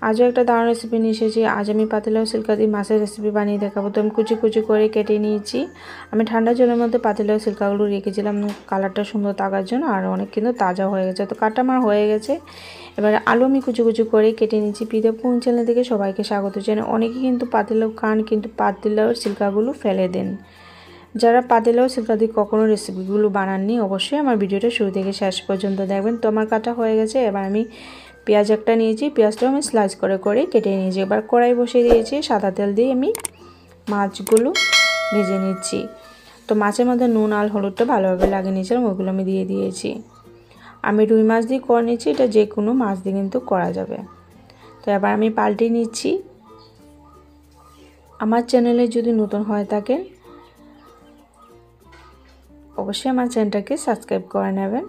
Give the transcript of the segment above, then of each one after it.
আজও একটা দারুণ রেসিপি নিয়ে এসেছি। আজ আমি পাতিলাও সিল্কা দিয়ে মাছের রেসিপি বানিয়ে দেখাবো। তো আমি কুচি কুচি করে কেটে নিয়েছি। আমি ঠান্ডা জলের মধ্যে পাতিলাও সিল্কাগুলো রেখেছিলাম কালারটা সুন্দর থাকার জন্য, আর অনেক কিন্তু তাজা হয়ে গেছে। তো কাটা আমার হয়ে গেছে। এবার আলু আমি কুচি কুচি করে কেটে নিয়েছি। পিডিএফ কোন চ্যানেল থেকে সবাইকে স্বাগত জানাই। অনেকে কিন্তু পাতিলাও খান, কিন্তু পাতিলাওর সিল্কাগুলো ফেলে দেন। যারা পাতিলাও সিল্কা দিয়ে কখনো রেসিপিগুলো বানাননি, অবশ্যই আমার ভিডিওটা শুরু থেকে শেষ পর্যন্ত দেখবেন। তো আমার কাটা হয়ে গেছে। এবার আমি পেঁয়াজ একটা নিয়েছি, পেঁয়াজটাও আমি স্লাইস করে করে কেটে নিয়েছি। এবার কড়াই বসিয়ে দিয়েছি, সাদা তেল দিয়ে আমি মাছগুলো ভেজে নিচ্ছি। তো মাছের মধ্যে নুন আর হলুদটা ভালোভাবে লাগিয়ে নিয়েছিলাম, ওইগুলো আমি দিয়ে দিয়েছি। আমি রুই মাছ দিয়ে করে নিচ্ছি, এটা যে কোনো মাছ দিয়ে কিন্তু করা যাবে। তো এবার আমি পাল্টে নিচ্ছি। আমার চ্যানেলে যদি নতুন হয়ে থাকেন অবশ্যই আমার চ্যানেলটাকে সাবস্ক্রাইব করে নেবেন।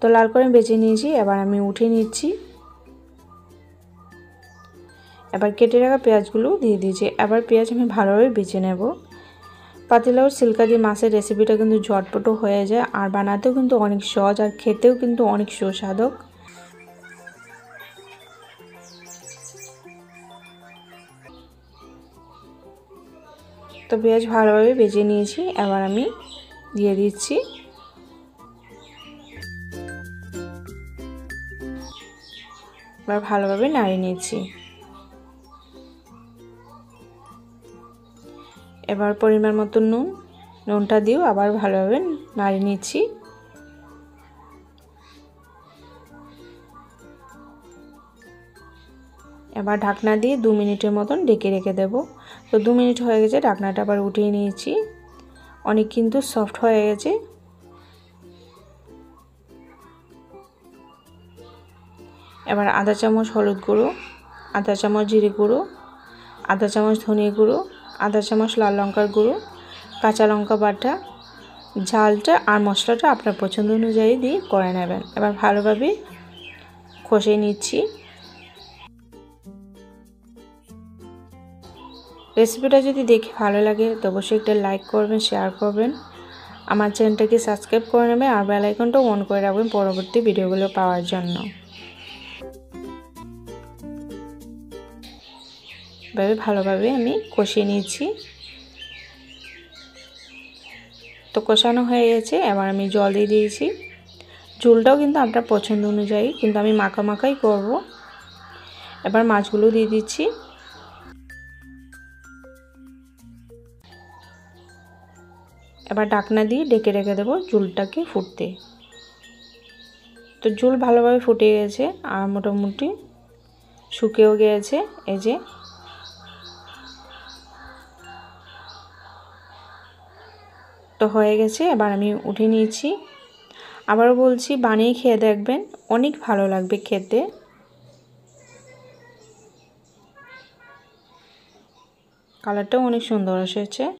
তো লাল করে বেছে নিয়েছি, এবার আমি উঠিয়ে নিচ্ছি। এবার কেটে রাখা পেঁয়াজগুলো দিয়ে দিয়েছি। এবার পেঁয়াজ আমি ভালোভাবে বেছে নেব। পাতিলাওর সিল্কা দিয়ে মাছের রেসিপিটা কিন্তু ঝটপটও হয়ে যায়, আর বানাতেও কিন্তু অনেক সহজ, আর খেতেও কিন্তু অনেক সুস্বাদু। তো পেঁয়াজ ভালোভাবে ভেজে নিয়েছি, এবার আমি দিয়ে দিচ্ছি। এবার ভালোভাবে নাড়িয়ে নিচ্ছি। এবার পরিমাণ মতো নুনটা দিয়েও আবার ভালোভাবে নাড়িয়ে নিচ্ছি। এবার ঢাকনা দিয়ে 2 মিনিটের মতন ঢেকে রেখে দেব। তো 2 মিনিট হয়ে গেছে, ঢাকনাটা আবার উঠিয়ে নিয়েছি। অনেক কিন্তু সফট হয়ে গেছে। এবার আধা চামচ হলুদ গুঁড়ো, আধা চামচ জিরে গুঁড়ো, আধা চামচ ধনিয়া গুঁড়ো, আধা চামচ লাল লঙ্কার গুঁড়ো, কাঁচা লঙ্কা বাটা, ঝালটা আর মশলাটা আপনার পছন্দ অনুযায়ী দিয়ে করে নেবেন। এবার ভালোভাবে কষিয়ে নিচ্ছি। রেসিপিটা যদি দেখে ভালো লাগে তো অবশ্যই একটা লাইক করবেন, শেয়ার করবেন, আমার চ্যানেলটাকে সাবস্ক্রাইব করে নেবেন, আর বেল আইকনটা অন করে রাখবেন পরবর্তী ভিডিওগুলো পাওয়ার জন্য। ভালোভাবে আমি কষিয়ে নিয়েছি। তো কষানো হয়ে গেছে, এবার আমি জল দিয়ে দিয়েছি। ঝোলটাও কিন্তু আপনার পছন্দ অনুযায়ী, কিন্তু আমি মাখাই করব। এবার মাছগুলো দিয়ে দিচ্ছি। এবার ঢাকনা দিয়ে ঢেকে রেখে দেবো ঝোলটাকে ফুটতে। তো ঝোল ভালোভাবে ফুটে গেছে, আর মোটামুটি শুকিয়েও গিয়েছে। এই যে তো হয়ে গেছে, এবার আমি উঠে নিয়েছি। আবারও বলছি, বানিয়ে খেয়ে দেখবেন, অনেক ভালো লাগবে খেতে। কালারটাও অনেক সুন্দর এসেছে।